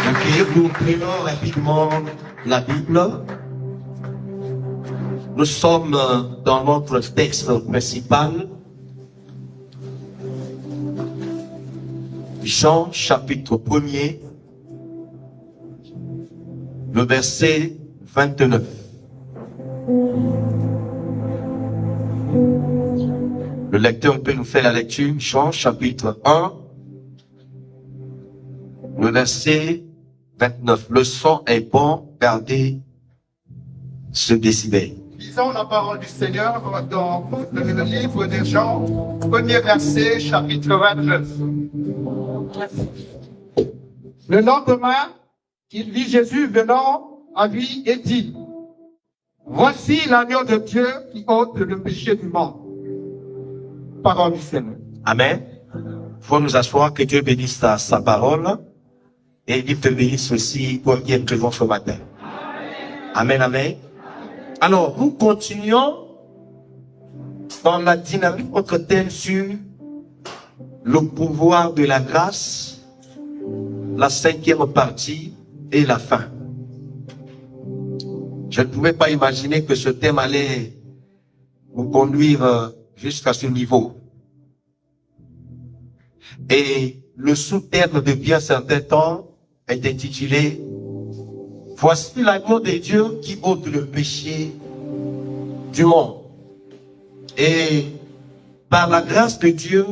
Ok, nous prenons rapidement la Bible. Nous sommes dans notre texte principal. Jean chapitre 1er, le verset 29. Le lecteur peut nous faire la lecture. Jean chapitre 1, le verset 29. Le son est bon, gardez ce décibel. Lisons la parole du Seigneur dans le livre de Jean, premier verset, chapitre 29. Le lendemain, il vit Jésus venant à lui et dit: Voici l'agneau de Dieu qui ôte le péché du monde. Parole du Seigneur. Amen. Il faut nous asseoir, que Dieu bénisse sa parole et il te bénisse aussi pour qui est présent ce matin. Amen, amen. Alors, nous continuons dans la dynamique notre thème sur le pouvoir de la grâce, la 5e partie et la fin. Je ne pouvais pas imaginer que ce thème allait nous conduire jusqu'à ce niveau. Et le sous-terme de bien certains temps est intitulé « Voici l'agneau de Dieu qui ôte le péché du monde ». Et par la grâce de Dieu,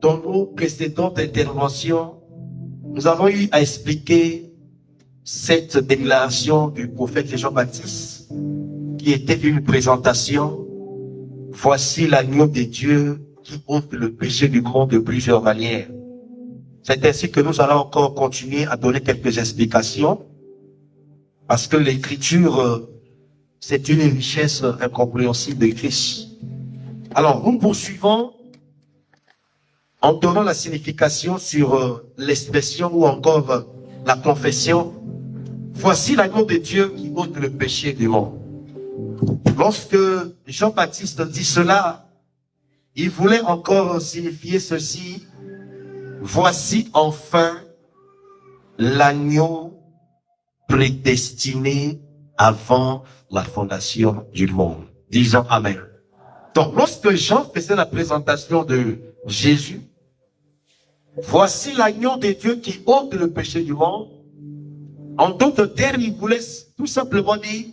dans nos précédentes interventions, nous avons eu à expliquer cette déclaration du prophète Jean-Baptiste qui était une présentation. Voici l'agneau de Dieu qui ôte le péché du monde de plusieurs manières. C'est ainsi que nous allons encore continuer à donner quelques explications parce que l'écriture, c'est une richesse incompréhensible de Christ. Alors, nous poursuivons en donnant la signification sur l'expression ou encore la confession. Voici l'agneau de Dieu qui ôte le péché du monde. Lorsque Jean-Baptiste dit cela, il voulait encore signifier ceci. Voici enfin l'agneau prédestiné avant la fondation du monde. Disons Amen. Donc, lorsque Jean faisait la présentation de Jésus, voici l'agneau de Dieu qui ôte le péché du monde. En d'autres termes, il voulait tout simplement dire,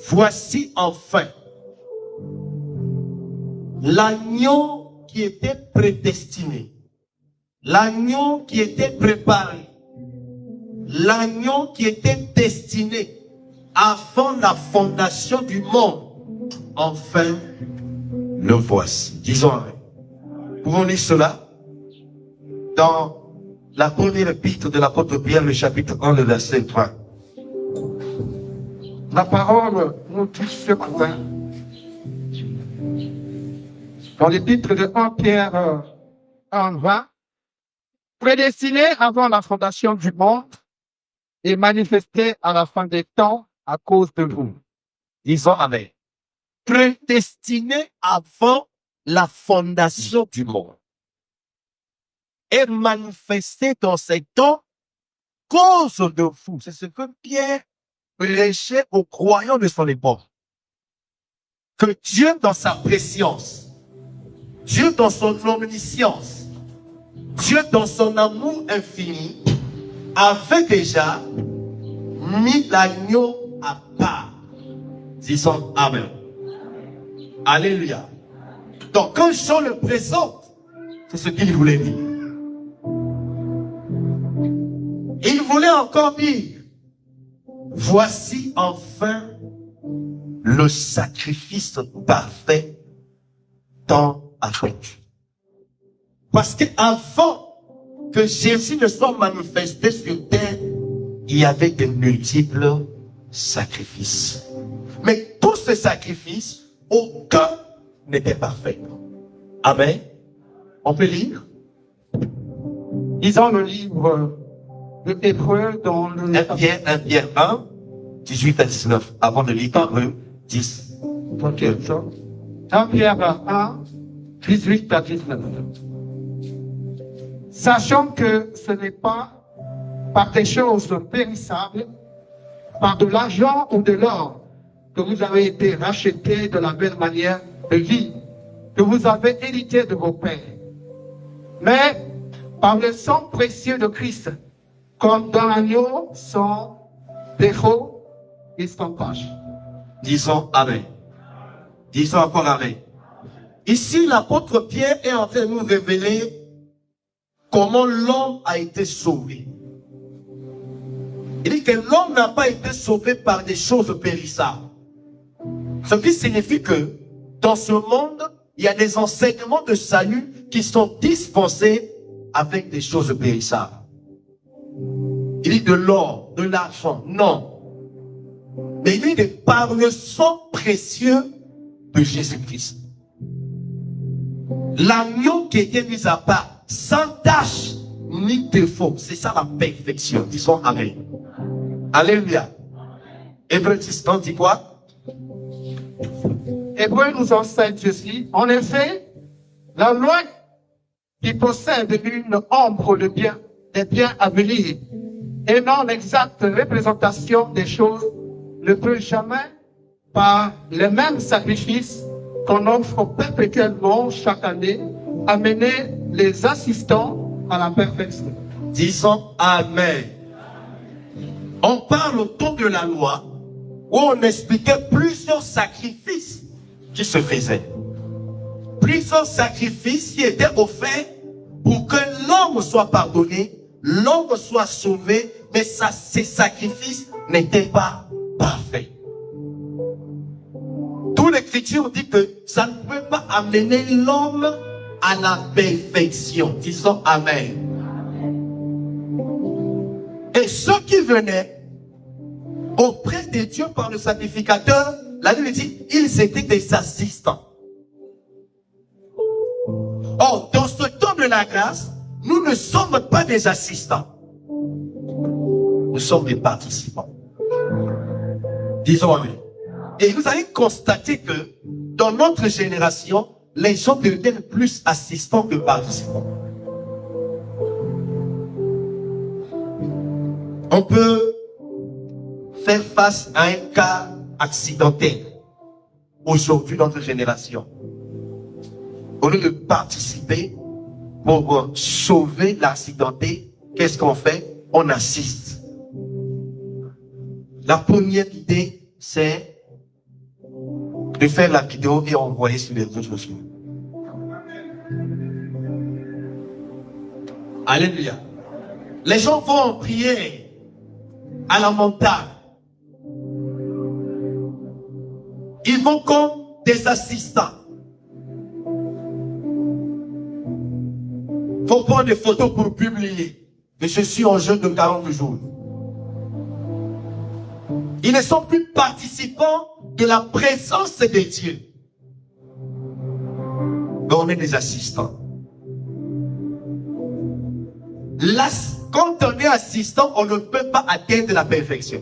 voici enfin l'agneau qui était prédestiné, l'agneau qui était préparé, l'agneau qui était destiné avant la fondation du monde. Enfin, le voici. Disons Amen. Pouvons lire cela dans la première épître de l'apôtre Pierre, le chapitre 1, le verset 3. La parole nous dit ce matin, dans l'épître de 1 Pierre 1, 20, prédestiné avant la fondation du monde et manifesté à la fin des temps à cause de vous. Disons Amen. Prédestiné avant la fondation du monde et manifesté dans ces temps cause de vous. C'est ce que Pierre prêchait aux croyants de son époque. Que Dieu dans sa préscience, Dieu dans son omniscience, Dieu dans son amour infini, avait déjà mis l'agneau à part. Disons Amen. Alléluia. Donc quand Jean le présente, c'est ce qu'il voulait dire. Il voulait encore dire, voici enfin le sacrifice parfait tant attendu. Parce qu'avant que Jésus ne soit manifesté sur terre, il y avait de multiples sacrifices. Mais tous ces sacrifices, aucun n'était parfait. Amen. On peut lire. Lisons le livre de Hébreux dans le 1 Pierre 1, 18 à 19. Avant de lire Hébreux 10. 1 Pierre 1, 18 à 19. Sachant que ce n'est pas par des choses périssables, par de l'argent ou de l'or, que vous avez été rachetés de la belle manière de vie que vous avez hérité de vos pères. Mais par le sang précieux de Christ, comme dans l'agneau sans défaut et sans tache. Disons Amen. Disons encore Amen. Ici, l'apôtre Pierre est en train de nous révéler comment l'homme a été sauvé. Il dit que l'homme n'a pas été sauvé par des choses périssables. Ce qui signifie que dans ce monde, il y a des enseignements de salut qui sont dispensés avec des choses périssables. Il dit de l'or, de l'argent, non. Mais il dit que par le sang précieux de Jésus-Christ. L'agneau qui était mis à part, sans tache ni défaut. C'est ça la perfection. Disons Amen. Alléluia. Hébreux 10, on dit quoi? Hébreux nous enseigne ceci. En effet, la loi qui possède une ombre de bien, des biens à venir, et non l'exacte représentation des choses, ne peut jamais, par les mêmes sacrifices qu'on offre perpétuellement chaque année, amener les assistants à la perfection. Disons Amen. On parle autour de la loi où on expliquait plusieurs sacrifices qui se faisaient. Plusieurs sacrifices qui étaient offerts pour que l'homme soit pardonné, l'homme soit sauvé, mais ces sacrifices n'étaient pas parfaits. Toute l'écriture dit que ça ne peut pas amener l'homme à la perfection. Disons Amen. Et ceux qui venaient auprès de Dieu par le sacrificateur, la Bible dit, ils étaient des assistants. Or, dans ce temps de la grâce, nous ne sommes pas des assistants. Nous sommes des participants. Disons Amen. Et vous allez constater que dans notre génération, les gens deviennent plus assistants que participants. On peut faire face à un cas accidentel aujourd'hui dans notre génération. Au lieu de participer pour sauver l'accidenté, qu'est-ce qu'on fait? On assiste. La première idée, c'est de faire la vidéo et envoyer sur les réseaux sociaux. Alléluia. Les gens vont en prière à la montagne. Ils vont comme des assistants. Il faut prendre des photos pour publier. Mais je suis en jeûne de 40 jours. Ils ne sont plus participants de la présence de Dieu. Mais on est des assistants. Quand on est assistant, on ne peut pas atteindre la perfection.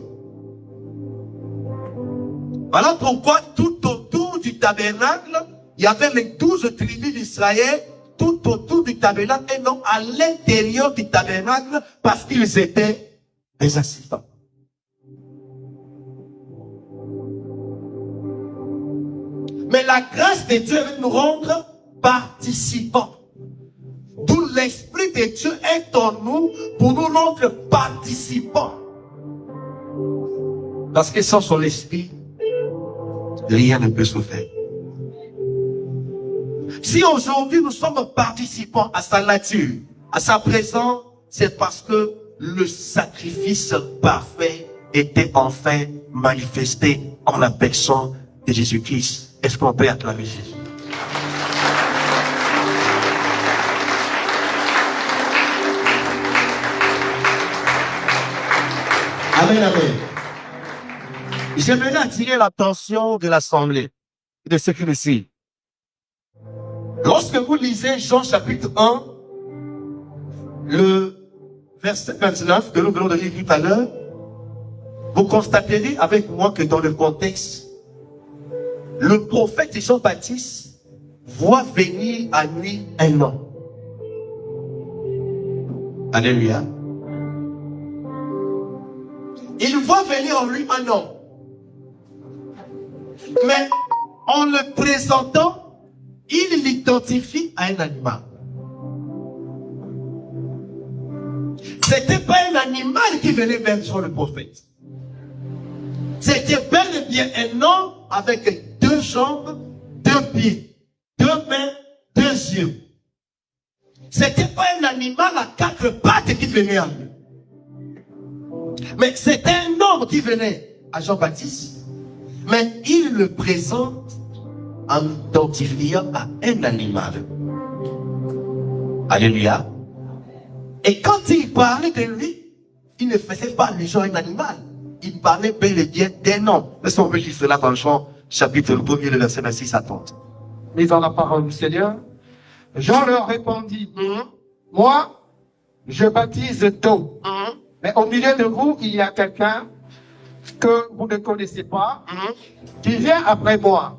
Voilà pourquoi tout autour du tabernacle, il y avait les 12 tribus d'Israël, tout autour du tabernacle et non à l'intérieur du tabernacle parce qu'ils étaient des assistants. Mais la grâce de Dieu veut nous rendre participants. D'où l'Esprit de Dieu est en nous pour nous rendre participants. Parce que sans son esprit, rien ne peut se faire. Si aujourd'hui nous sommes participants à sa nature, à sa présence, c'est parce que le sacrifice parfait était enfin manifesté en la personne de Jésus-Christ. Est-ce qu'on peut acclamer Jésus? Amen, amen. J'aimerais attirer l'attention de l'Assemblée et de ceux qui le suivent. Lorsque vous lisez Jean chapitre 1, le verset 29 que nous venons de lire tout à l'heure, vous constaterez avec moi que dans le contexte, le prophète Jean-Baptiste voit venir à lui un homme. Alléluia. Il voit venir en lui un homme. Mais en le présentant, il l'identifie à un animal. C'était pas un animal qui venait vers Jean le prophète. C'était bel et bien un homme avec 2 jambes, 2 pieds, 2 mains, 2 yeux. C'était pas un animal à 4 pattes qui venait à lui. Mais c'était un homme qui venait à Jean-Baptiste. Mais il le présente en l'identifiant à un animal. Alléluia. Et quand il parlait de lui, il ne faisait pas allusion à un animal. Il parlait bel et bien d'un homme. Laissons me lire cela dans Jean, chapitre 1er, le verset 26 à 30. Lisons la parole du Seigneur. Jean leur répondit, moi, je baptise d'eau. Mais au milieu de vous, il y a quelqu'un que vous ne connaissez pas, qui vient après moi.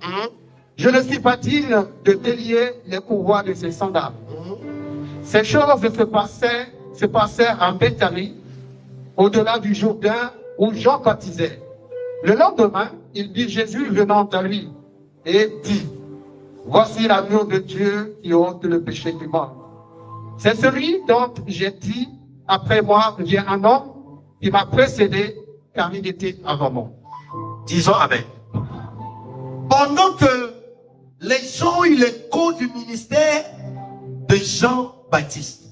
Je ne suis pas digne de délier les courroies de ses sandales. Ces choses se passèrent en Béthanie, au-delà du Jourdain, où Jean baptisait. Le lendemain, il vit Jésus venant à lui et dit, voici l'agneau de Dieu qui ôte le péché du monde. C'est celui dont j'ai dit, après moi vient un homme qui m'a précédé, car il était avant moi. Disons Amen. Pendant que les gens ont eu l'écho du ministère de Jean-Baptiste.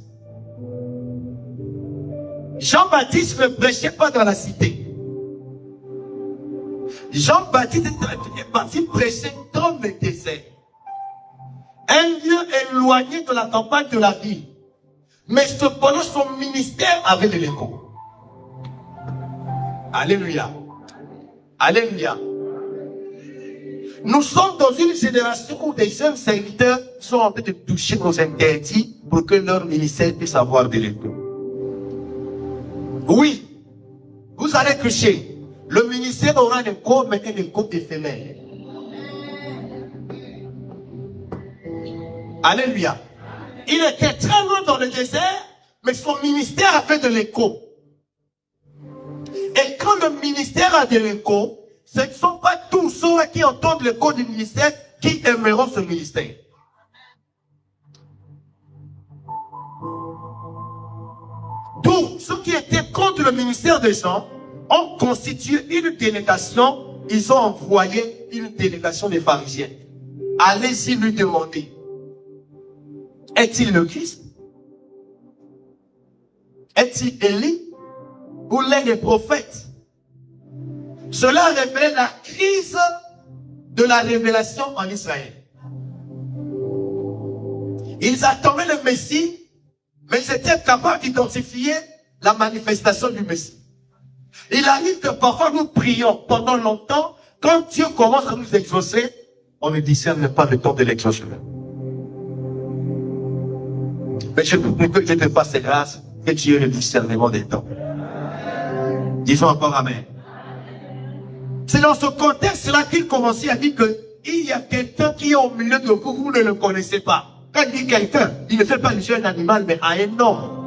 Jean-Baptiste ne prêchait pas dans la cité. Jean-Baptiste est parti prêcher dans le désert. Un lieu éloigné de la campagne de la ville. Mais cependant, son ministère avait de l'écho. Alléluia. Alléluia. Nous sommes dans une génération où des jeunes serviteurs sont en train de toucher nos interdits pour que leur ministère puisse avoir de l'écho. Oui, vous allez toucher. Le ministère aura un écho, mais un écho éphémère. Alléluia. Il était très loin dans le désert, mais son ministère avait de l'écho. Et quand le ministère a de l'écho, ce ne sont pas tous ceux qui entendent l'écho du ministère qui aimeront ce ministère. Tous ceux qui étaient contre le ministère des gens ont constitué une délégation, ils ont envoyé une délégation des pharisiens. Allez-y lui demander, est-il le Christ? Est-il Élie? Ou l'un des prophètes? Cela révèle la crise de la révélation en Israël. Ils attendaient le Messie, mais ils étaient capables d'identifier la manifestation du Messie. Il arrive que parfois nous prions pendant longtemps, quand Dieu commence à nous exaucer, on ne discerne pas le temps de l'exaucement. Mais je prie que Dieu te fasse grâce, que tu aies le discernement des temps. Disons encore Amen. C'est dans ce contexte-là qu'il commençait à dire qu'il y a quelqu'un qui est au milieu de vous, vous ne le connaissez pas. Quand il dit quelqu'un, il ne fait pas allusion à un animal, mais à un homme.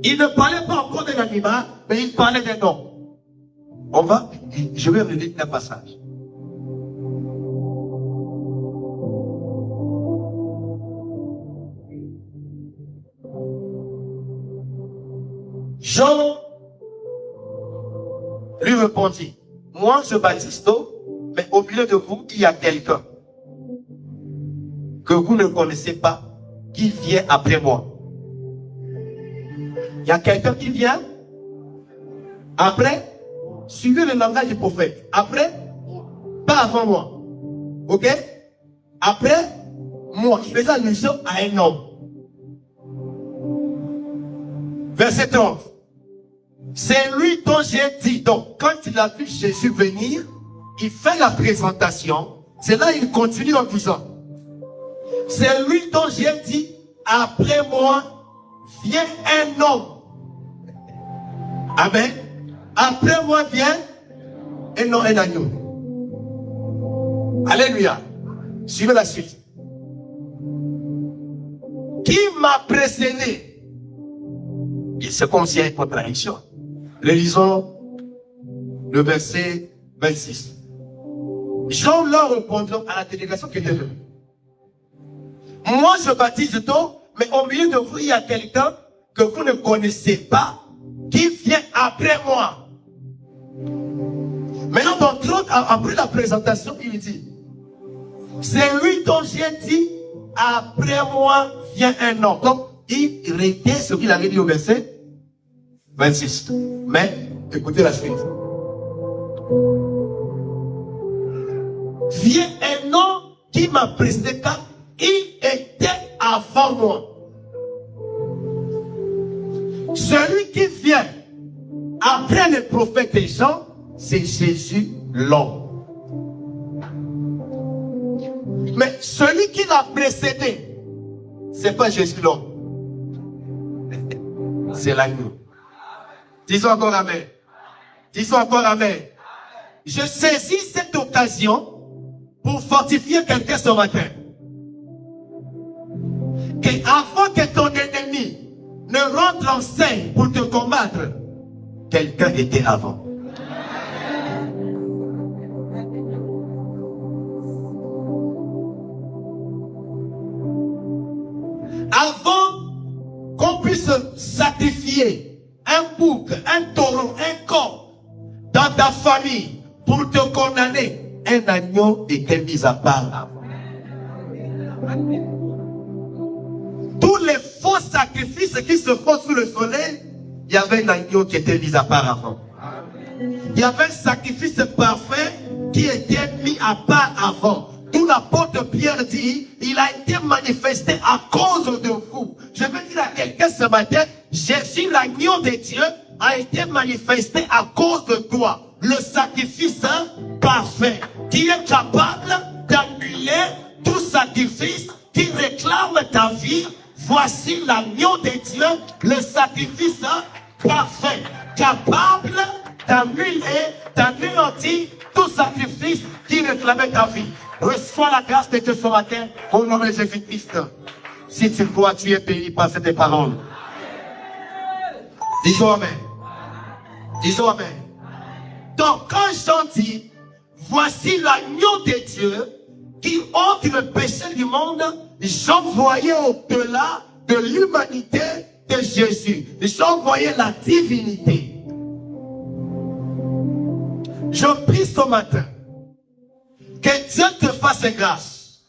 Il ne parlait pas encore d'un animal, mais il parlait d'un homme. Je vais relire un passage. Jean lui répondit, moi je baptise d'eau, mais au milieu de vous, il y a quelqu'un que vous ne connaissez pas, qui vient après moi. Il y a quelqu'un qui vient après, suivez le langage du prophète. Après, pas avant moi. Ok? Après, moi, je faisais allusion à un homme. Verset 30. C'est lui dont j'ai dit. Donc, quand il a vu Jésus venir, il fait la présentation. C'est là il continue en disant, c'est lui dont j'ai dit, après moi, vient un homme. Amen. Après moi vient un agneau. Alléluia. Suivez la suite. qui m'a précédé. Et c'est comme s'il y a une contradiction. Relisons le verset 26. Jean leur répondant à la délégation qui était venue. Moi je baptise d'eau, mais au milieu de vous il y a quelqu'un que vous ne connaissez pas, qui vient après moi. Maintenant, après la présentation, il dit, c'est lui dont j'ai dit, après moi vient un homme. Donc, il retient ce qu'il avait dit au verset 26. Mais, écoutez la suite. Vient un homme qui m'a précédé car il était avant moi. Celui qui vient après le prophète et Jean, c'est Jésus l'homme. Mais celui qui l'a précédé, c'est pas Jésus l'homme. C'est l'agneau. Disons encore amen. Disons encore amen. Je saisis cette occasion pour fortifier quelqu'un ce matin. Que avant que ton ennemi ne rentre en scène pour te combattre, quelqu'un était avant. Avant qu'on puisse sacrifier un bouc, un taureau, un corps dans ta famille pour te condamner, un agneau était mis à part avant. Tous les faux sacrifices qui se font sous le soleil, il y avait un agneau qui était mis à part avant. Il y avait un sacrifice parfait qui était mis à part avant. D'où l'apôtre Pierre dit, il a été manifesté à cause de vous. Je veux dire à quelqu'un ce matin, Jésus, l'agneau de Dieu, a été manifesté à cause de toi. Le sacrifice parfait, qui est capable d'annuler tout sacrifice qui réclame ta vie. Voici l'agneau de Dieu, le sacrifice parfait, capable d'annuler, d'anéantir tout sacrifice qui réclamait ta vie. Reçois la grâce de Dieu ce matin au nom de Jésus-Christ. Si tu crois, tu es béni par cette parole. Disons amen. Disons amen. Donc quand Jean dit, voici l'agneau de Dieu qui ôte le péché du monde, Jean voyait au-delà de l'humanité de Jésus. Jean voyait la divinité. Je prie ce matin que Dieu te fasse grâce,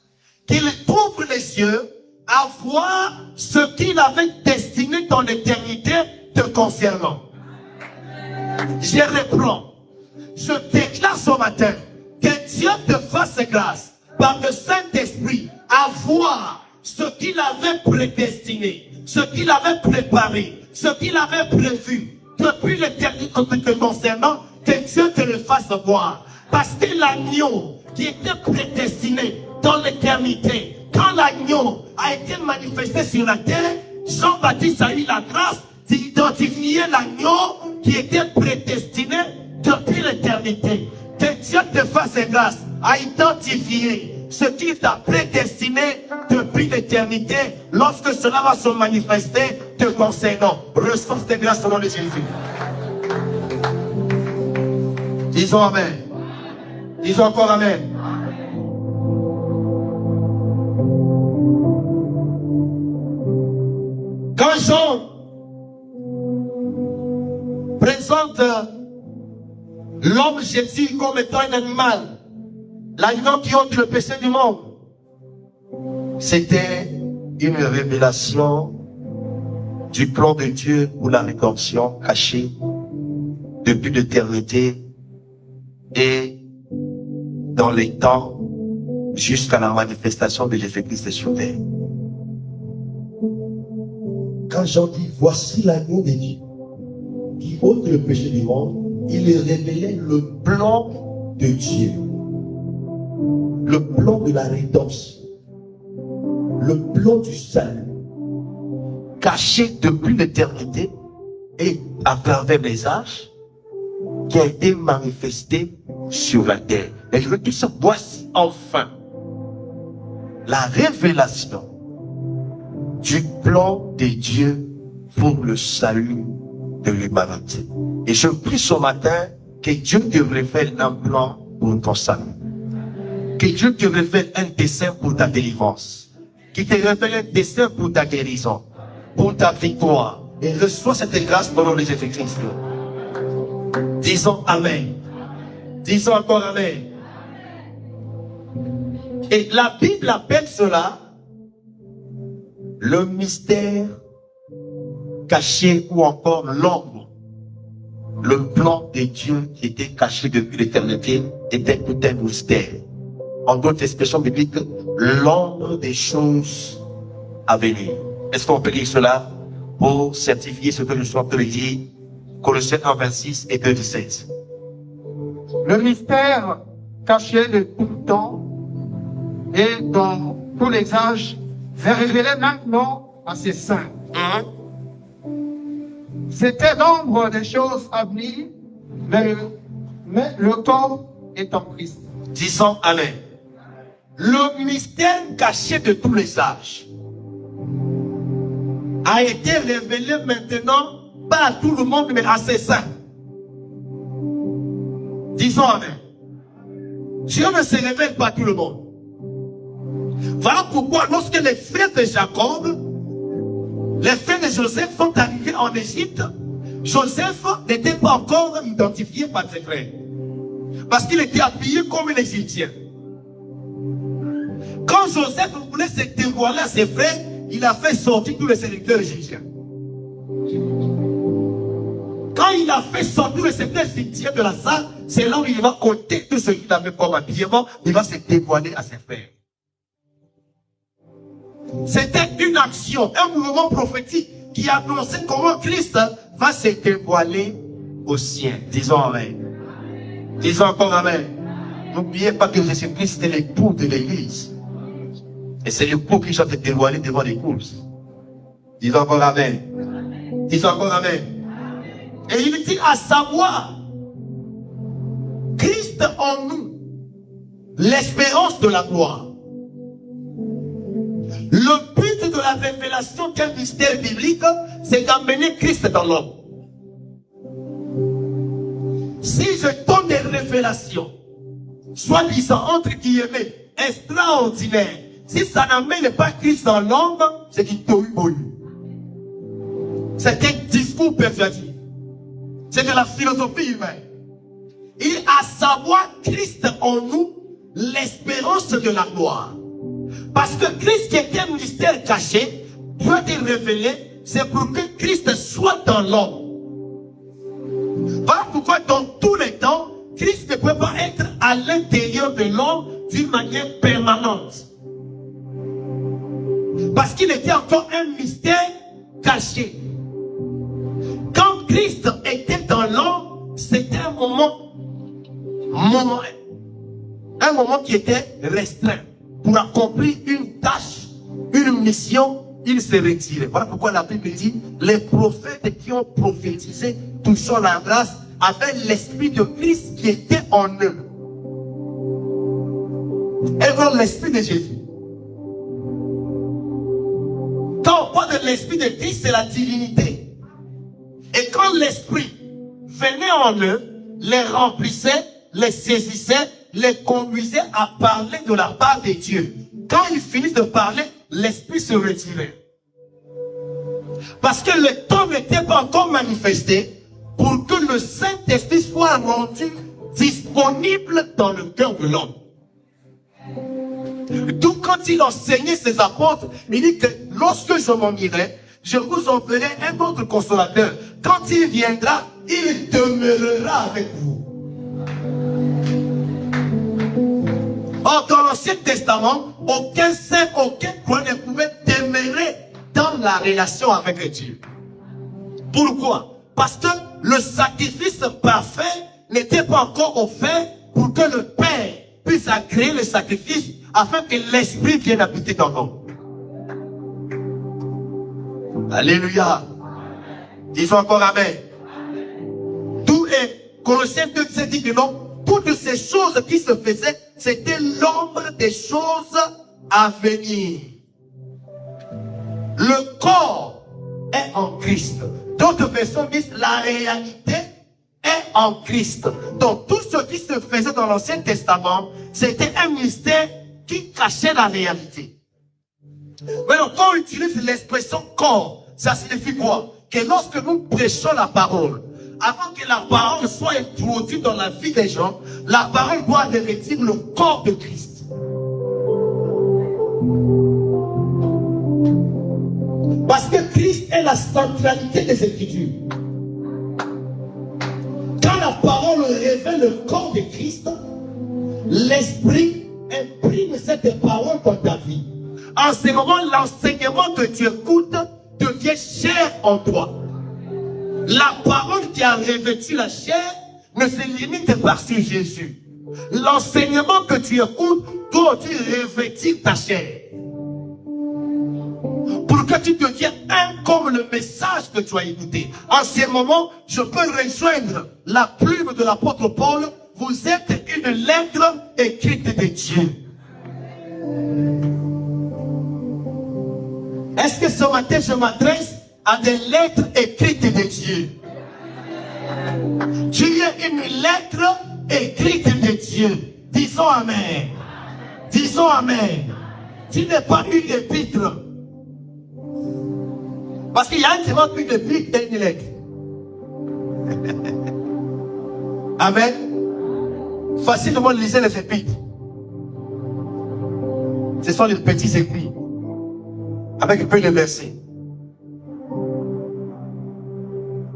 qu'il t'ouvre les yeux à voir ce qu'il avait destiné ton éternité te concernant. Je reprends. Je déclare ce matin que Dieu te fasse grâce par le Saint-Esprit à voir ce qu'il avait prédestiné, ce qu'il avait préparé, ce qu'il avait prévu depuis l'éternité te concernant, que Dieu te le fasse voir. Parce que l'agneau qui était prédestiné dans l'éternité, quand l'agneau a été manifesté sur la terre, Jean-Baptiste a eu la grâce d'identifier l'agneau qui était prédestiné depuis l'éternité. Que Dieu te fasse grâce à identifier ce qui t'a prédestiné depuis l'éternité lorsque cela va se manifester te concernant. Reçois cette grâce au nom de Jésus. Disons amen. Disons encore amen. Quand Jean présente l'homme Jésus comme étant un animal, l'agneau qui ôte le péché du monde, c'était une révélation du plan de Dieu pour la rédemption cachée depuis l'éternité et dans les temps jusqu'à la manifestation de Jésus-Christ sur terre. Quand Jean dit, voici l'agneau de Dieu qui ôte le péché du monde, il révélait le plan de Dieu, le plan de la rédemption, le plan du salut, caché depuis l'éternité et à travers les âges, qui a été manifesté sur la terre. Et je veux dire ça, voici enfin la révélation du plan de Dieu pour le salut de l'humanité. Et je prie ce matin que Dieu te révèle un plan pour ton salut. Que Dieu te révèle un dessein pour ta délivrance. Qu'il te révèle un dessein pour ta guérison, pour ta victoire. Et reçois cette grâce au nom de Jésus-Christ. Disons Amen. Disons encore Amen. Et la Bible appelle cela le mystère caché ou encore l'ombre. Le plan de Dieu qui était caché depuis l'éternité était tout un mystère. En d'autres expressions bibliques, l'ombre des choses à venir. Est-ce qu'on peut lire cela pour certifier ce que je suis en train de dire? Colossiens 1:26 et 2:17. Le mystère caché de tout le temps et dans tous les âges s'est révélé maintenant à ses saints. C'était l'ombre des choses à venir, mais le temps est en Christ. Disons Amen. Le mystère caché de tous les âges a été révélé maintenant pas à tout le monde, mais à ses saints. Disons Amen. Dieu ne se révèle pas à tout le monde. Voilà pourquoi lorsque les frères de Jacob, les frères de Joseph sont arrivés en Égypte, Joseph n'était pas encore identifié par ses frères. Parce qu'il était habillé comme un Égyptien. Quand Joseph voulait se dévoiler à ses frères, il a fait sortir tous les serviteurs égyptiens. Quand il a fait sortir les serviteurs égyptiens de la salle, c'est là où il va ôter tout ce qu'il avait comme habillement, il va se dévoiler à ses frères. C'était une action, un mouvement prophétique qui annonçait comment Christ va se dévoiler aux siens. Disons Amen. Disons encore Amen. N'oubliez pas que Jésus-Christ est l'époux de l'Église. Et c'est l'époux qui doit se dévoiler devant l'épouse. Disons encore Amen. Disons encore Amen. Et il dit à savoir, Christ en nous, l'espérance de la gloire. Le but de la révélation d'un mystère biblique, c'est d'amener Christ dans l'homme. Si je donne des révélations, soi-disant entre guillemets, extraordinaires, si ça n'amène pas Christ dans l'homme, c'est qu'il t'a eu. C'est un discours persuasif. C'est de la philosophie humaine. Il a savoir Christ en nous, l'espérance de la gloire. Parce que Christ qui est un mystère caché, doit être révélé, c'est pour que Christ soit dans l'homme. Voilà pourquoi dans tous les temps, Christ ne peut pas être à l'intérieur de l'homme d'une manière permanente. Parce qu'il était encore un mystère caché. Quand Christ était dans l'homme, c'était un moment qui était restreint. Pour accomplir une tâche, une mission, il s'est retiré. Voilà pourquoi la Bible dit, les prophètes qui ont prophétisé touchant la grâce avaient l'esprit de Christ qui était en eux. Et donc l'esprit de Jésus. Quand on parle de l'esprit de Christ, c'est la divinité. Et quand l'esprit venait en eux, les remplissait, les saisissait, les conduisait à parler de la part de Dieu. Quand ils finissent de parler, l'esprit se retirait. Parce que le temps n'était pas encore manifesté pour que le Saint-Esprit soit rendu disponible dans le cœur de l'homme. Donc quand il enseignait ses apôtres, il dit que lorsque je m'en irai, je vous enverrai un autre consolateur. Quand il viendra, il demeurera avec vous. Or, dans l'Ancien Testament, aucun saint, aucun croyant ne pouvait demeurer dans la relation avec Dieu. Pourquoi? Parce que le sacrifice parfait n'était pas encore offert pour que le Père puisse agréer le sacrifice afin que l'Esprit vienne habiter dans nous. Alléluia. Disons encore Amen. Tout est, Colossiens 2 dit que non, toutes ces choses qui se faisaient, c'était l'ombre des choses à venir. Le corps est en Christ. D'autres personnes disent la réalité est en Christ. Donc tout ce qui se faisait dans l'Ancien Testament, c'était un mystère qui cachait la réalité. Maintenant, quand on utilise l'expression corps, ça signifie quoi? Que lorsque nous prêchons la parole, avant que la parole soit introduite dans la vie des gens, la parole doit revêtir le corps de Christ. Parce que Christ est la centralité des Écritures. Quand la parole révèle le corps de Christ, l'Esprit imprime cette parole dans ta vie. En ce moment, l'enseignement que tu écoutes devient cher en toi. La parole qui a revêtu la chair ne se limite pas sur Jésus. L'enseignement que tu écoutes doit revêtir ta chair. Pour que tu deviennes un comme le message que tu as écouté. En ce moment, je peux rejoindre la plume de l'apôtre Paul. Vous êtes une lettre écrite de Dieu. Est-ce que ce matin, je m'adresse à des lettres écrites de Dieu? Tu es une lettre écrite de Dieu. Disons Amen. Disons Amen. Tu n'es pas une épître. Parce qu'il y a un différence entre une épître et une lettre. Amen. Facilement lisez les épîtres. Ce sont les petits écrits. Avec un peu de versets.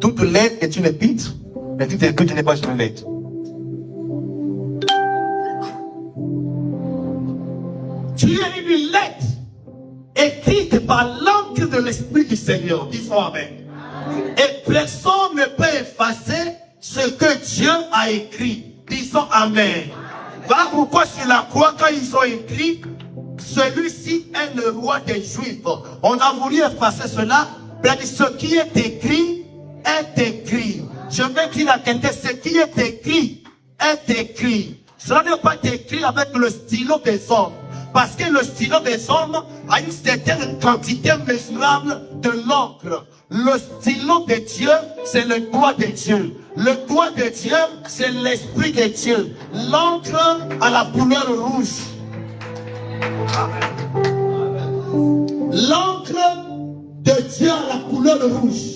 Toute lettre est une épître, mais toute épître n'est pas une lettre. Tu es une lettre écrite par l'encre de l'Esprit du Seigneur. Disons Amen. Et personne ne peut effacer ce que Dieu a écrit. Disons Amen. Voilà pourquoi sur la croix, quand ils ont écrit, celui-ci est le roi des Juifs. On a voulu effacer cela. Ce qui est écrit est écrit. Je vais dire la qualité, ce qui est écrit est écrit. Cela n'est pas écrit avec le stylo des hommes. Parce que le stylo des hommes a une certaine quantité mesurable de l'encre. Le stylo de Dieu, c'est le doigt de Dieu. Le doigt de Dieu, c'est l'Esprit de Dieu. L'encre a la couleur rouge. L'encre de Dieu a la couleur rouge.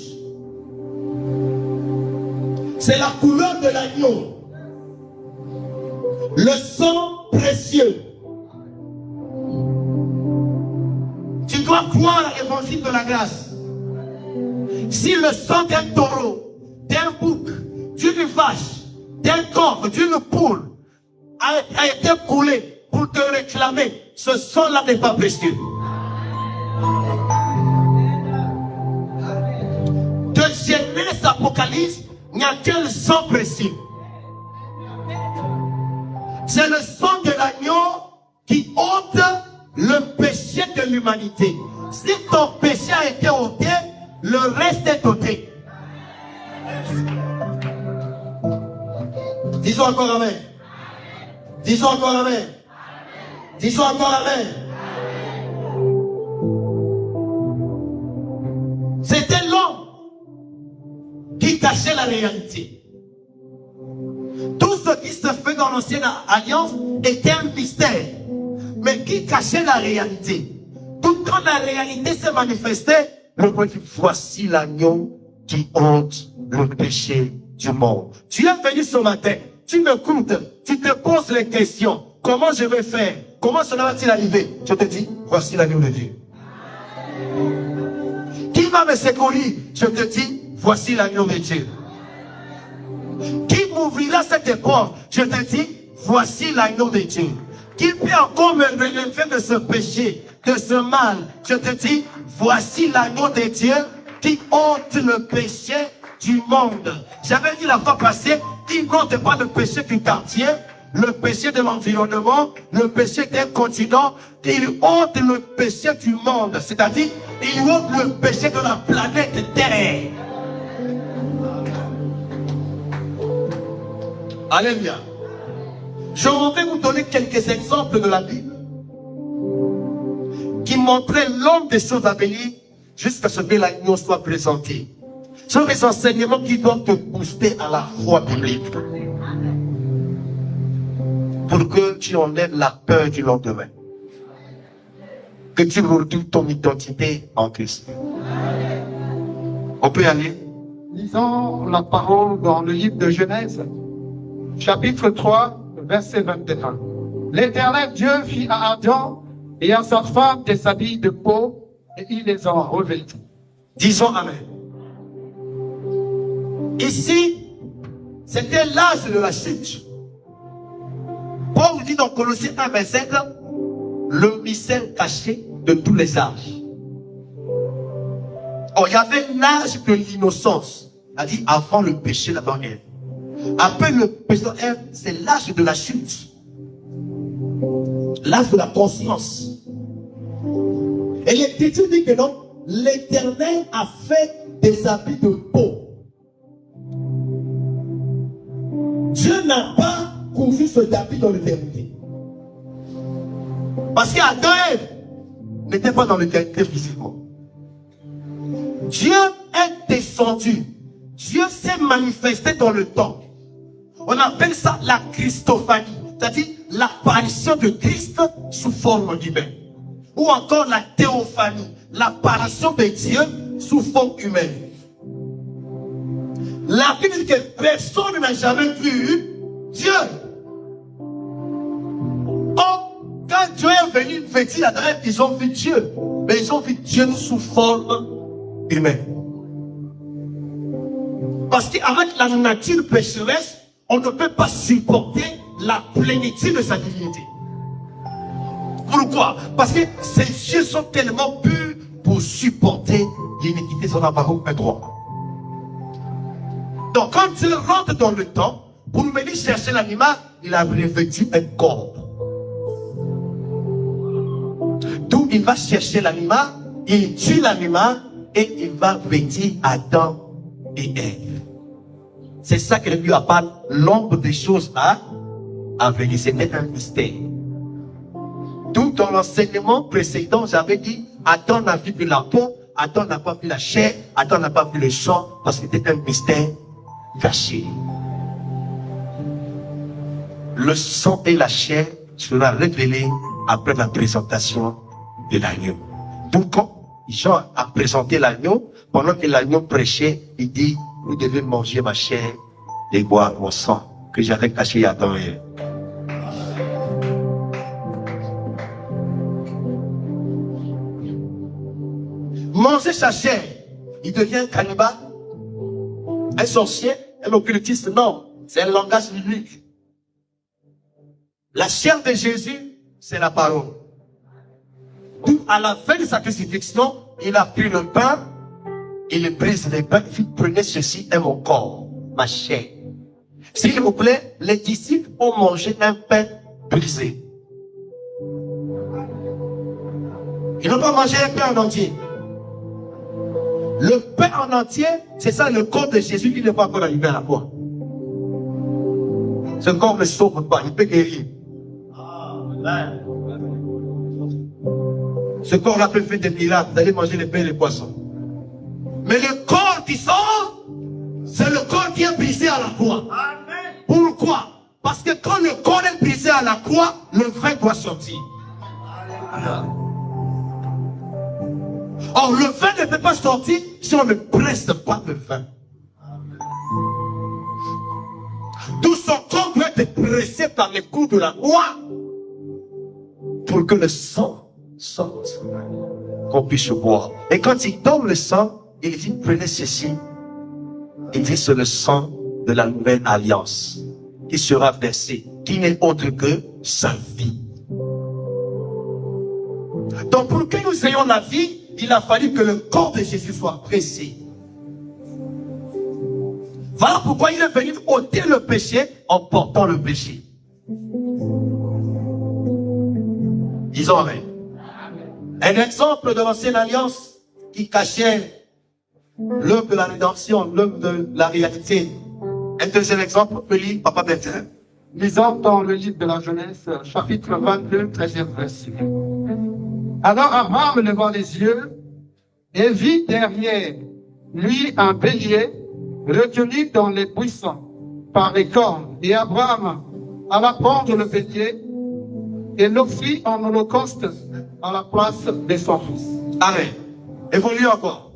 C'est la couleur de l'agneau. Le sang précieux. Tu dois croire à l'évangile de la grâce. Si le sang d'un taureau, d'un bouc, d'une vache, d'un corps, d'une poule a été coulé pour te réclamer, ce sang-là n'est pas précieux. De Genèse à Apocalypse, il n'y a qu'un sang précieux. C'est le sang de l'agneau qui ôte le péché de l'humanité. Si ton péché a été ôté, le reste est ôté. Disons encore Amen. Disons encore Amen. Disons encore Amen. C'était l'homme qui cachait la réalité. Tout ce qui se fait dans l'ancienne alliance était un mystère, mais qui cachait la réalité. Tout quand la réalité s'est manifestée, le point dit, voici l'agneau qui ôte le péché du monde. Tu es venu ce matin, tu m'écoutes, tu te poses les questions. Comment je vais faire? Comment cela va-t-il arriver? Je te dis, voici l'agneau de Dieu. Qui va me secourir? Je te dis, voici l'agneau de Dieu. Qui m'ouvrira cette porte? Je te dis, voici l'agneau de Dieu. Qui peut encore me relever de ce péché, de ce mal? Je te dis, voici l'agneau de Dieu qui ôte le péché du monde. J'avais dit la fois passée, il n'ôte pas le péché du quartier, le péché de l'environnement, le péché d'un continent, il ôte le péché du monde. C'est-à-dire, il ôte le péché de la planète Terre. Alléluia. Je vais vous donner quelques exemples de la Bible qui montraient l'homme des choses à venir jusqu'à ce que l'agneau soit présenté. Ce sont des enseignements qui doivent te booster à la foi biblique. Pour que tu enlèves la peur du lendemain. Que tu retrouves ton identité en Christ. On peut y aller? Lisons la parole dans le livre de Genèse, chapitre 3, verset 21. L'Éternel Dieu fit à Adam et à sa femme des habits de peau, et il les a revêtis. Disons Amen. Ici, c'était l'âge de la chute. Paul dit dans Colossiens 1, 25, le mystère caché de tous les âges. Oh, il y avait l'âge de l'innocence, c'est-à-dire avant le péché d'Adam et Ève. Après le péché d'Adam et Ève, c'est l'âge de la chute. L'âge de la conscience. Et l'Écriture dit que non, l'Éternel a fait des habits de peau. Dieu n'a pas cousu ce habit dans l'éternité. Parce qu'Adam et Ève n'étaient pas dans l'éternité physiquement. Dieu est descendu. Dieu s'est manifesté dans le temps. On appelle ça la Christophanie, c'est-à-dire l'apparition de Christ sous forme humaine. Ou encore la théophanie, l'apparition de Dieu sous forme humaine. La Bible dit que personne n'a jamais vu Dieu. Or, quand Dieu est venu vêtir la terre, ils ont vu Dieu. Mais ils ont vu Dieu sous forme humaine. Parce qu'avec la nature pécheresse, on ne peut pas supporter la plénitude de sa divinité. Pourquoi? Parce que ses yeux sont tellement purs pour supporter l'iniquité de son apparence et droit. Donc quand Dieu rentre dans le temps, pour venir chercher l'animal, il a revêtu un corps. D'où il va chercher l'animal, il tue l'animal et il va vêtir Adam et Ève. C'est ça que lui appelle l'ombre des choses à venir. C'était un mystère. Tout dans l'enseignement précédent, j'avais dit, Adam n'a vu que la peau, Adam n'a pas vu la chair, Adam n'a pas vu le sang, parce que c'était un mystère caché. Le sang et la chair sera révélés après la présentation de l'agneau. Donc, quand Jean a présenté l'agneau, pendant que l'agneau prêchait, il dit, vous devez manger ma chair et boire mon sang, que j'avais caché à Adam et Ève. Manger sa chair, il devient un cannibale, un sorcier, un occultiste. Non, c'est un langage biblique. La chair de Jésus, c'est la parole. D'où, à la fin de sa crucifixion, il a pris le pain, il brise les pains, il dit, prenez ceci est mon corps, ma chair. S'il vous plaît, les disciples ont mangé un pain brisé. Ils n'ont pas mangé un pain en entier. Le pain en entier, c'est ça le corps de Jésus qui n'est pas encore arrivé à la croix. Ce corps ne sauve pas, il peut guérir. Ce corps-là peut faire des miracles, vous allez manger les pains et les poissons. Mais le corps qui sort, c'est le corps qui est brisé à la croix. Pourquoi? Parce que quand le corps est brisé à la croix, le vin doit sortir. Or, le vin ne peut pas sortir si on ne presse pas le vin. Tout son corps doit être pressé par les coups de la croix pour que le sang sorte, qu'on puisse boire. Et quand il donne le sang, il dit, prenez ceci. Il dit, c'est le sang de la nouvelle alliance qui sera versé, qui n'est autre que sa vie. Donc, pour que nous ayons la vie, il a fallu que le corps de Jésus soit pressé. Voilà pourquoi il est venu ôter le péché en portant le péché. Disons Amen. Un exemple de l'ancienne alliance qui cachait l'œuvre de la rédemption, l'œuvre de la réalité. Un deuxième exemple, on peut lire Papa Bertin. Lisons dans le livre de la Genèse, chapitre 22, 13e verset. Alors Abraham leva les yeux et vit derrière lui un bélier retenu dans les buissons par les cornes. Et Abraham alla prendre le bélier et l'offrit en holocauste à la place de son fils. Amen. Évolue encore.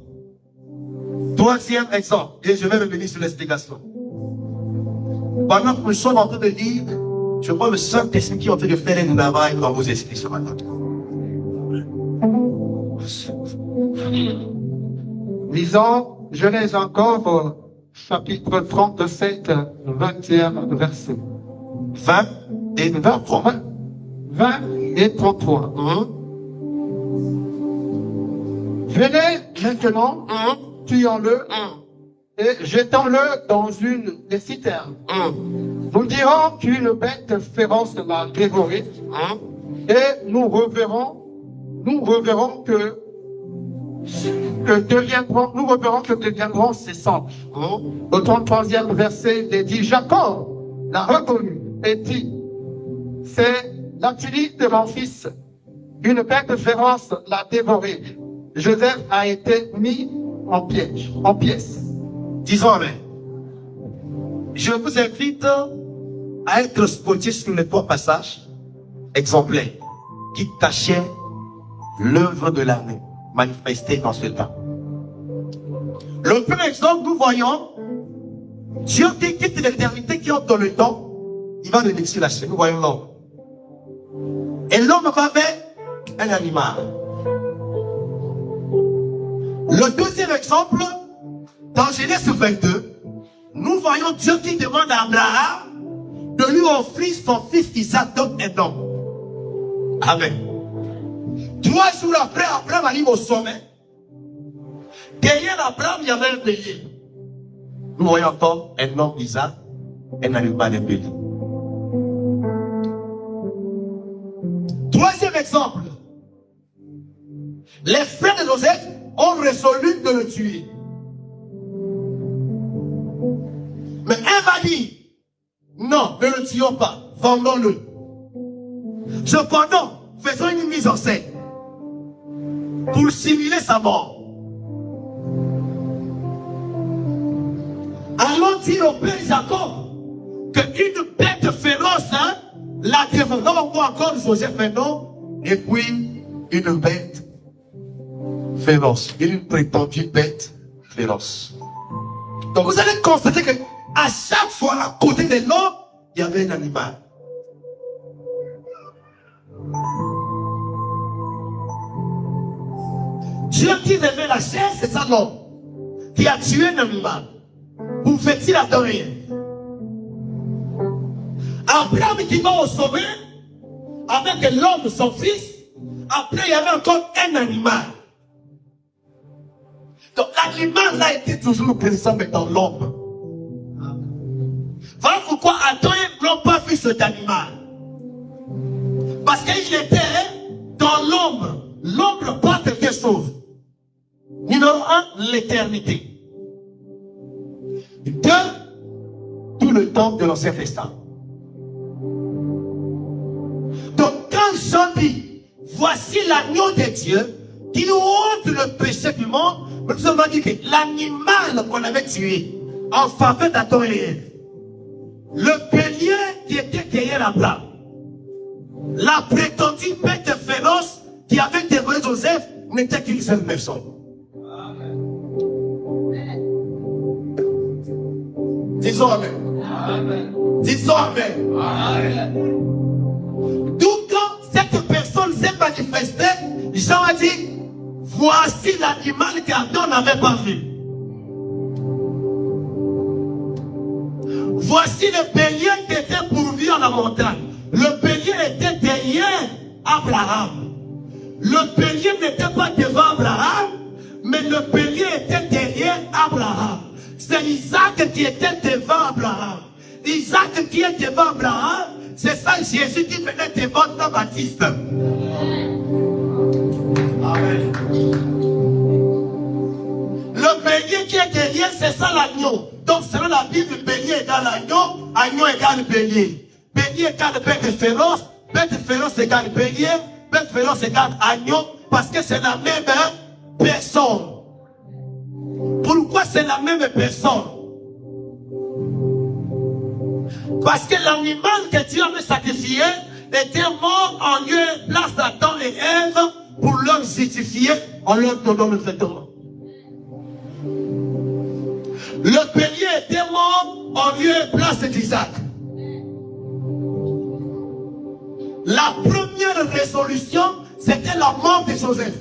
Troisième exemple, et je vais revenir sur l'explication. Pendant que nous sommes en train de lire, je vois le Saint-Esprit qui est en train de faire un travail dans vos esprits ce matin. Lisons Genèse encore, chapitre 37, 20e verset. 20 et 23. 20 et 33. Venez maintenant, tuons-le et jetons-le dans une des citernes. Nous dirons qu'une bête féroce l'a dévoré et nous reverrons que deviendront ses cendres. Au 33e verset, il dit, Jacob l'a reconnu et dit, c'est la tunique de mon fils. Une bête féroce l'a dévoré. Joseph a été mis en pièces. Disons Amen. Je vous invite à être scotché sur les trois passages exemplaires qui cachaient l'œuvre de l'année manifestée dans ce temps. Le premier exemple, nous voyons Dieu qui quitte l'éternité, qui entre dans le temps, il va le sur la chaîne. Nous voyons l'homme. Et l'homme va vers un animal. Le deuxième exemple, dans Genèse 22, nous voyons Dieu qui demande à Abraham de lui offrir son fils Isaac, donc un homme. Amen. 3 jours après, Abraham arrive au sommet. Derrière Abraham, il y avait un bélier. Nous voyons encore un homme Isaac, un animal, un bélier. Troisième exemple. Les frères de Joseph ont résolu de le tuer. Mais un va dire, non, ne le tuons pas, vendons-le. Cependant, faisons une mise en scène pour simuler sa mort. Allons dire au père Jacob qu'une bête féroce l'a dévoré. On voit encore Joseph un nom, et puis une bête féroce, une prétendue bête féroce. Donc vous allez constater que à chaque fois, à côté de l'homme, il y avait un animal. Dieu qui révèle la chair, c'est ça l'homme qui a tué un animal. Vous faites-il attendre rien? Abraham qui va au sommet avec l'homme, son fils. Après, il y avait encore un animal. Donc l'animal a été toujours présent dans l'homme. Voilà pourquoi Adam n'a pas vu cet animal. Parce qu'il était dans l'ombre. L'ombre pas quelque chose. Numéro 1, l'éternité. 2, tout le temps de l'Ancien Testament. Donc quand Jean dit, voici l'agneau de Dieu qui ôte le péché du monde, nous avons dit que l'animal qu'on avait tué en faveur d'Adam et Ève, le bélier qui était derrière Abraham, la prétendue bête féroce qui avait dévoré Joseph, n'était qu'une seule personne. Disons Amen. Amen. Disons Amen. Amen. Donc quand cette personne s'est manifestée, Jean a dit, voici l'animal qu'Adam n'avait pas vu. Voici le bélier qui était pourvu à la montagne. Le bélier était derrière Abraham. Le bélier n'était pas devant Abraham, mais le bélier était derrière Abraham. C'est Isaac qui était devant Abraham. Isaac qui est devant Abraham, c'est ça Jésus qui venait devant Jean-Baptiste. Amen. Le bélier qui est derrière, c'est ça l'agneau. Donc selon la Bible, bélier égale l'agneau, agneau égale bélier. Bélier égale bête féroce égale bélier, bête féroce égale agneau, parce que c'est la même personne. Pourquoi c'est la même personne? Parce que l'animal que Dieu avait sacrifié était mort en lieu et place d'Adam et Ève pour leur justifier en leur donnant le traitement. Le bélier était mort en lieu et place d'Isaac. La première résolution, c'était la mort de Joseph.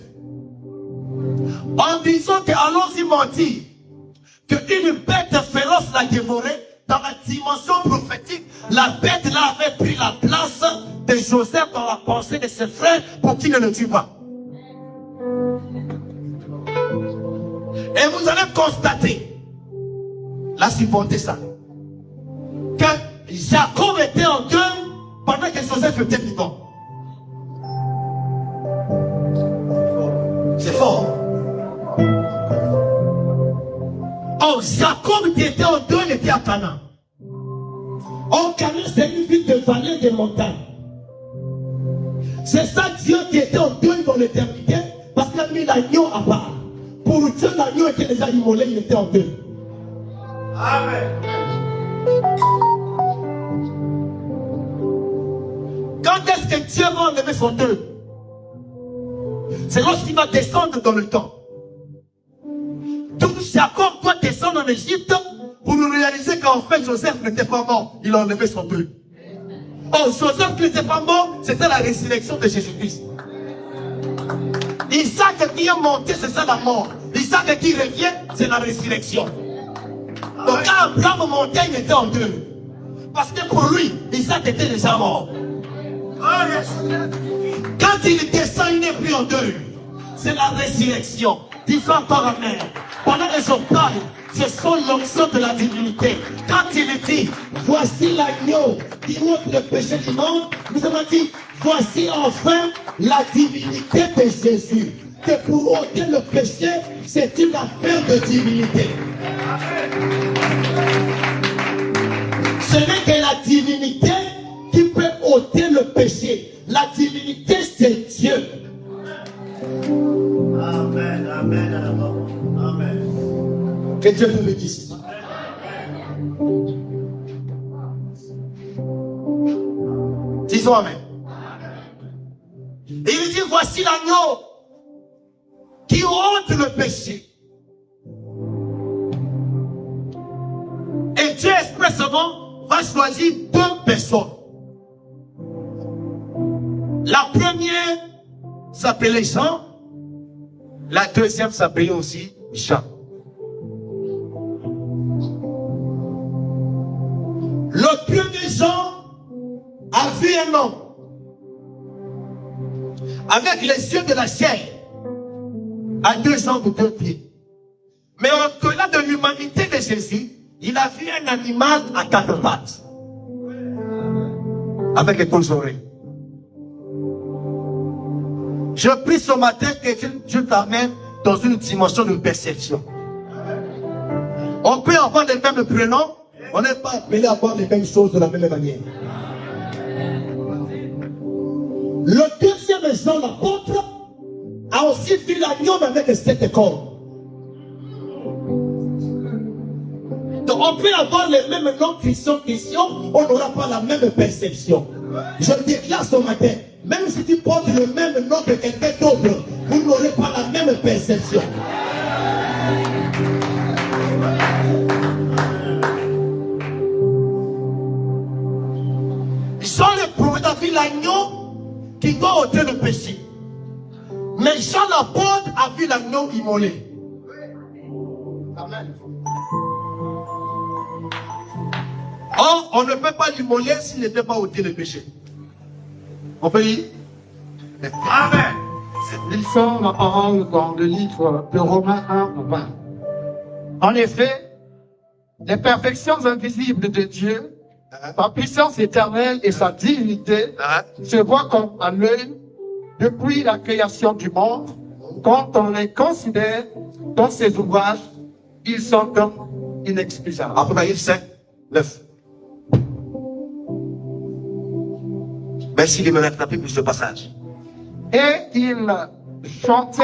En disant que allons-y mentir, qu'une bête féroce l'a dévoré, dans la dimension prophétique, la bête là avait pris la place de Joseph dans la pensée de ses frères pour qu'il ne le tue pas. Et vous allez constater, là supportez ça, que Jacob était en deuil pendant que Joseph était vivant. C'est fort. Oh, Jacob qui était en deuil était à Canaan. Oh, Canaan c'est une ville de vallée de montagnes. C'est ça Dieu qui était en deuil dans l'éternité parce qu'il a mis l'agneau à part. Pour Dieu, l'agneau était déjà immolé, il était en deuil. Amen. Quand est-ce que Dieu va enlever son deuil? C'est lorsqu'il va descendre dans le temps. Donc Jacob doit descendre en Égypte pour nous réaliser qu'en fait Joseph n'était pas mort. Il a enlevé son deuil. Oh, Joseph qui n'était pas mort, c'était la résurrection de Jésus-Christ. Isaac qui est monté, c'est ça la mort. Isaac qui revient, c'est la résurrection. Donc quand Abraham montait, il était en deuil. Parce que pour lui, Isaac était déjà mort. Quand il descend, il n'est plus en deuil. C'est la résurrection. Dis encore amen. Pendant que je parle, ce sont l'onction de la divinité. Quand il dit, voici l'agneau qui ôte le péché du monde, nous avons dit, voici enfin la divinité de Jésus. Que pour ôter le péché, c'est une affaire de divinité. Ce n'est que la divinité qui peut ôter le péché. La divinité, c'est Dieu. Amen, amen, amen. Que Dieu nous bénisse. Disons amen. Et il dit, voici l'agneau qui ôte le péché. Et Dieu expressément va choisir deux personnes. La première s'appelait Jean. La deuxième s'appelait aussi Jean. Le premier Jean a vu un homme avec les yeux de la chair à 2 jambes, 2 pieds. Mais au-delà de l'humanité de Jésus, il a vu un animal à 4 pattes avec les 2 oreilles. Je prie ce matin que Dieu t'amène dans une dimension de perception. On peut avoir les mêmes prénoms, on n'est pas appelé à avoir les mêmes choses de la même manière. Le deuxième Jean, l'apôtre, a aussi vu l'agneau avec 7 cornes. Donc on peut avoir les mêmes noms Christian, on n'aura pas la même perception. Je déclare ce matin, même si tu portes le même nom que quelqu'un d'autre, vous n'aurez pas la même perception. Jean le prophète a vu l'agneau qui doit ôter le péché. Mais Jean l'apôtre a vu l'agneau immolé. Amen. Or, on ne peut pas l'immoler s'il ne peut pas ôter le péché. On peut lire? Amen. Lisons la parole dans le livre de Romains 1 au 20. En effet, les perfections invisibles de Dieu, sa puissance éternelle et sa divinité se voient comme à l'œil depuis la création du monde. Quand on les considère dans ses ouvrages, ils sont comme inexcusables. Apocalypse 5, 9. Merci de me rattraper pour ce passage. Et il chantait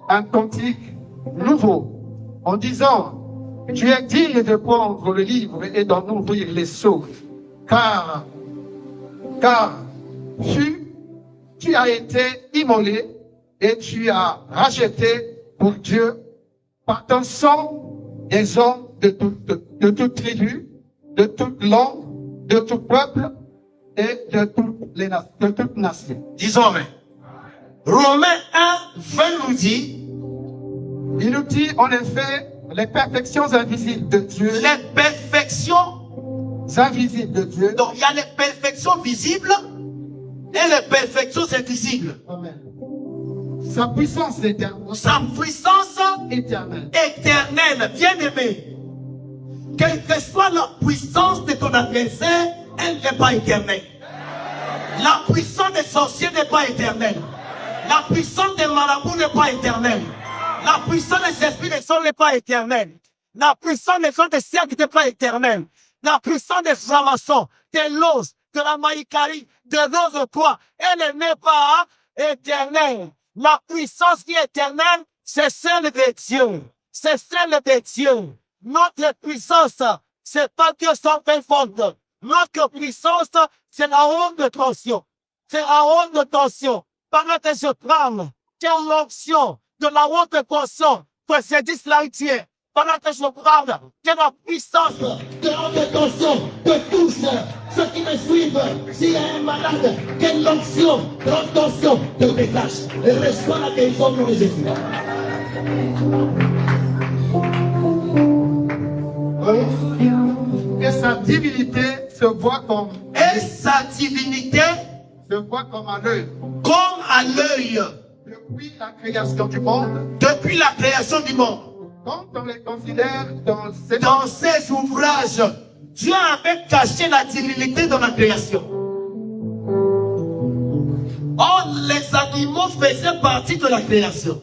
un cantique nouveau en disant, tu es digne de prendre le livre et d'en ouvrir les sceaux, car tu as été immolé et tu as racheté pour Dieu par ton sang des hommes de toute tribu, de toute langue, de tout peuple et de toute nation. Disons Amen. Romains 1, 20 nous dit, il nous dit en effet les perfections invisibles de Dieu. Les perfections invisibles de Dieu. Donc il y a les perfections visibles et les perfections invisibles. Amen. Sa puissance éternelle. Sa puissance éternelle. Éternelle, bien-aimé. Quelle que soit la puissance de ton adversaire, elle n'est pas éternelle. La puissance des sorciers n'est pas éternelle. La puissance des marabouts n'est pas éternelle. La puissance des esprits des sols n'est pas éternelle. La puissance des gens des cercles n'est pas éternelle. La puissance des francs-maçons, des loses, de la maïkari, de nos poids, elle n'est pas éternelle. La puissance qui est éternelle, c'est celle de Dieu. C'est celle de Dieu. Notre puissance, c'est pas Dieu sans fin forte. Notre puissance, c'est la honte de tension. C'est la honte de tension. Pendant que je parle, quelle l'onction de la honte de tension que c'est dit l'entier. Pendant que je parle, quelle la puissance de la honte de tension que touche ceux qui me suivent. S'il y a un malade, quelle l'onction de la tension de dégage. Et reçois la guérison de Jésus. Et sa divinité se voit comme. Et sa divinité se voit comme à l'œil. Comme à l'œil. Depuis la création du monde. Depuis la création du monde. Quand on les considère dans ses ouvrages, Dieu avait caché la divinité dans la création. Or, les animaux faisaient partie de la création.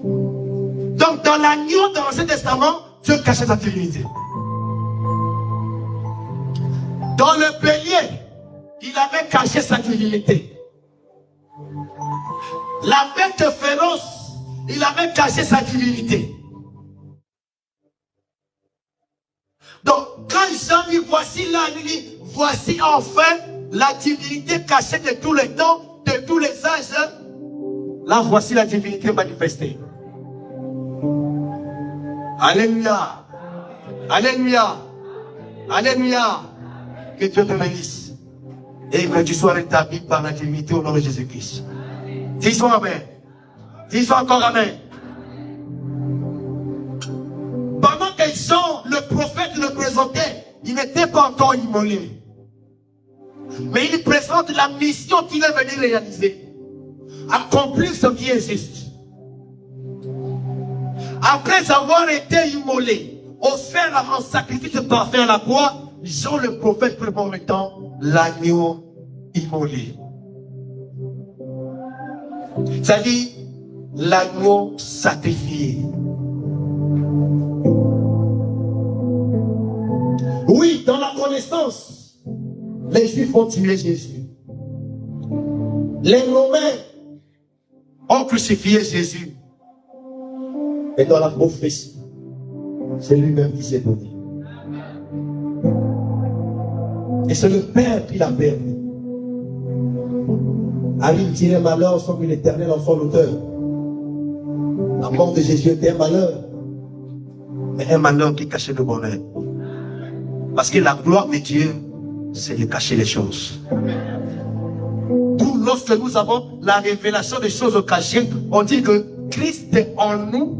Donc, dans l'agneau de l'Ancien Testament, Dieu cachait sa divinité. Dans le bélier, il avait caché sa divinité. La bête féroce, il avait caché sa divinité. Donc, quand Jean dit, voici là, il dit, voici enfin la divinité cachée de tous les temps, de tous les âges. Là, voici la divinité manifestée. Alléluia. Alléluia. Alléluia. Que Dieu te bénisse. Et que tu sois rétabli par la divinité au nom de Jésus-Christ. Dis-moi Amen. Dis-moi encore Amen. Pendant que Jean, le prophète, le présentait, il n'était pas encore immolé. Mais il présente la mission qu'il est venu réaliser. Accomplir ce qui est juste. Après avoir été immolé, offert en sacrifice parfait à la croix, Jean le prophète présentant l'agneau immolé. C'est-à-dire l'agneau sacrifié. Oui, dans la connaissance, les Juifs ont tué Jésus. Les Romains ont crucifié Jésus. Et dans la prophétie, c'est lui-même qui s'est donné. Et c'est le Père qui l'a permis. Arrive tirer malheur sans que l'Éternel en soit l'auteur. La mort de Jésus était un malheur. Mais un malheur qui cachait le bonheur. Parce que la gloire de Dieu, c'est de cacher les choses. D'où lorsque nous avons la révélation des choses cachées, on dit que Christ est en nous,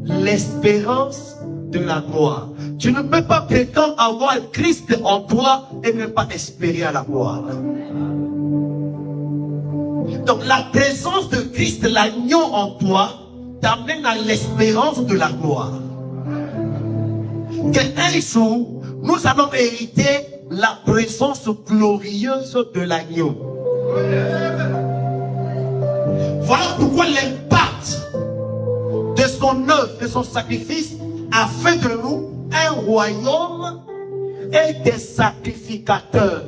l'espérance de la gloire. Tu ne peux pas prétendre avoir Christ en toi et ne pas espérer à la gloire. Donc la présence de Christ, l'agneau en toi, t'amène à l'espérance de la gloire. Qu'un jour, nous allons hériter la présence glorieuse de l'agneau. Voilà pourquoi l'impact de son œuvre, de son sacrifice, a fait de nous un royaume et des sacrificateurs.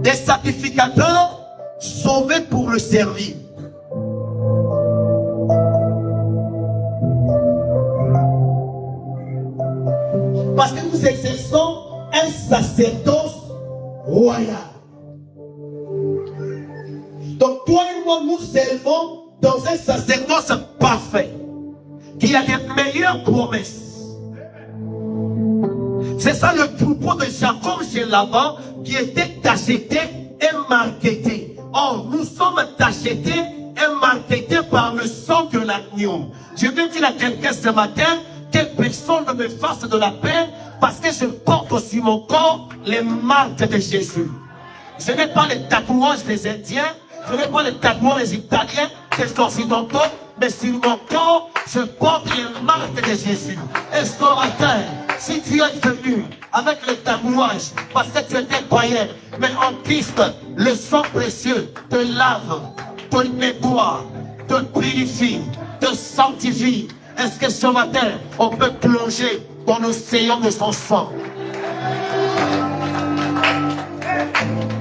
Des sacrificateurs sauvés pour le servir. Parce que nous exerçons un sacerdoce royal. Donc toi et moi, nous servons dans un sacerdoce parfait, qui a les meilleures promesses. C'est ça le troupeau de Jacob chez Laban, qui était acheté et marketé. Or, nous sommes achetés et marketés par le sang de l'agneau. Je veux dire à quelqu'un ce matin, que personne ne me fasse de la peine, parce que je porte sur mon corps les marques de Jésus. Ce n'est pas les tatouages des Indiens, ce n'est pas les tatouages des Italiens, des Occidentaux, mais sur mon corps, je porte les marques de Jésus. Et ce matin, si tu es venu avec le tatouage, parce que tu étais païen, mais en Christ, le sang précieux te lave, te nettoie, te purifie, te sanctifie. Est-ce que ce matin, on peut plonger dans l'océan de son sang?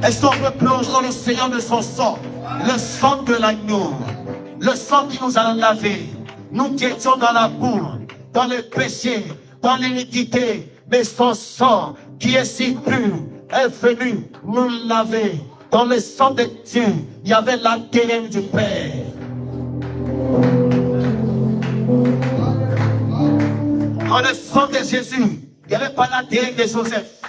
Est-ce qu'on peut plonger dans l'océan de son sang? Le sang de l'agneau, le sang qui nous a lavés. Nous qui étions dans la boue, dans le péché, dans l'iniquité, mais son sang qui est si pur est venu nous laver. Dans le sang de Dieu, il y avait l'ADN du Père. Dans le sang de Jésus, il n'y avait pas l'ADN de Joseph,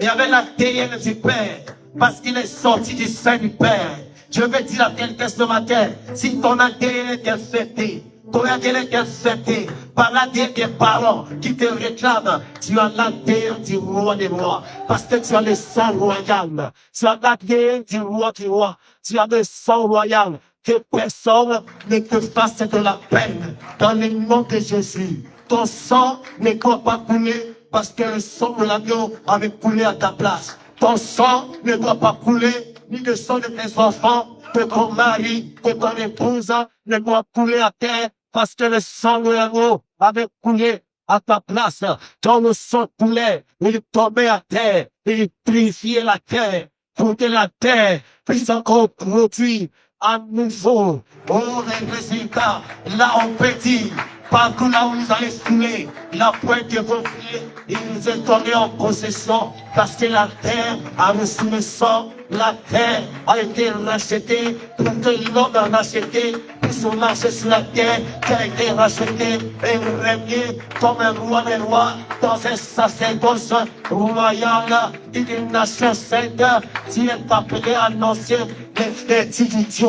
il y avait l'ADN du Père, parce qu'il est sorti du sein du Père. Je veux dire à quelqu'un ce matin, si ton ADN est infecté, ton ADN est infecté par l'ADN des parents qui te réclament, tu as l'ADN du roi des rois, parce que tu as le sang royal, tu as l'ADN du roi des rois, tu as le sang royal, que personne ne te fasse de la peine, dans le nom de Jésus. Ton sang ne doit pas couler parce que le sang de l'agneau avait coulé à ta place. Ton sang ne doit pas couler, ni le sang de tes enfants, de ton mari, de ton épouse, ne doit couler à terre parce que le sang de l'agneau avait coulé à ta place. Quand le sang coulait, il tombait à terre, il purifiait la terre, pour que la terre puisse encore produire à nouveau. Oh, les résultats, là on peut dire, partout là où vous allez fouler, la pointe de vos pieds, il nous est donné en possession, parce que la terre a reçu le sang, la terre a été rachetée, pour que l'homme a racheté, pour se marcher sur la terre, qui a été racheté et régné comme un roi des rois, dans un sacerdoce royal, d'une nation sainte, qui est appelé à annoncer les vertus du Dieu.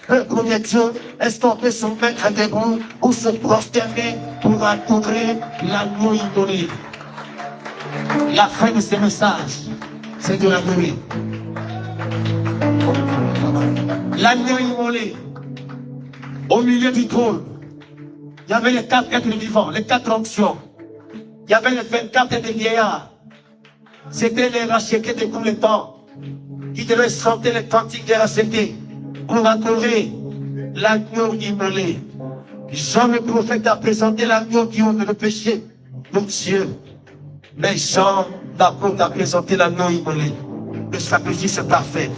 Peuple de Dieu, est-ce qu'on peut se mettre debout ou se prosterner pour adorer l'agneau immolé? La fin de ce message, c'est de l'adorer. L'agneau immolé, au milieu du trône, il y avait les 4 êtres vivants, les 4 onctions. Il y avait les 24 êtres vieillards. C'était les rachetés de tous les temps qui devaient chanter les cantiques des rachetés pour adorer l'agneau immolé. Jean le prophète a présenté l'agneau qui ôte le péché de Dieu. Mais Jean l'apôtre a présenté l'agneau immolé. Le sacrifice parfait.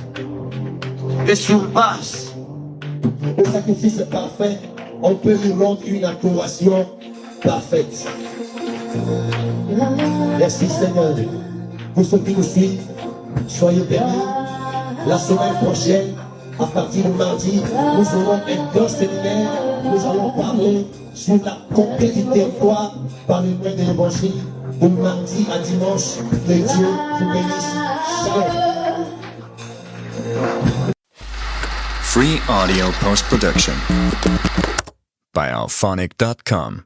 Et sur base du sacrifice parfait, on peut lui rendre une adoration parfaite. Merci Seigneur. Pour ceux qui nous suivent, soyez bénis. La semaine prochaine, à partir de mardi, nous aurons un grand séminaire. Nous allons parler sur la conquête du territoire par le moyen de l'évangile. De mardi à dimanche, que Dieu vous bénisse. Shalom. Free audio post-production by alphonic.com.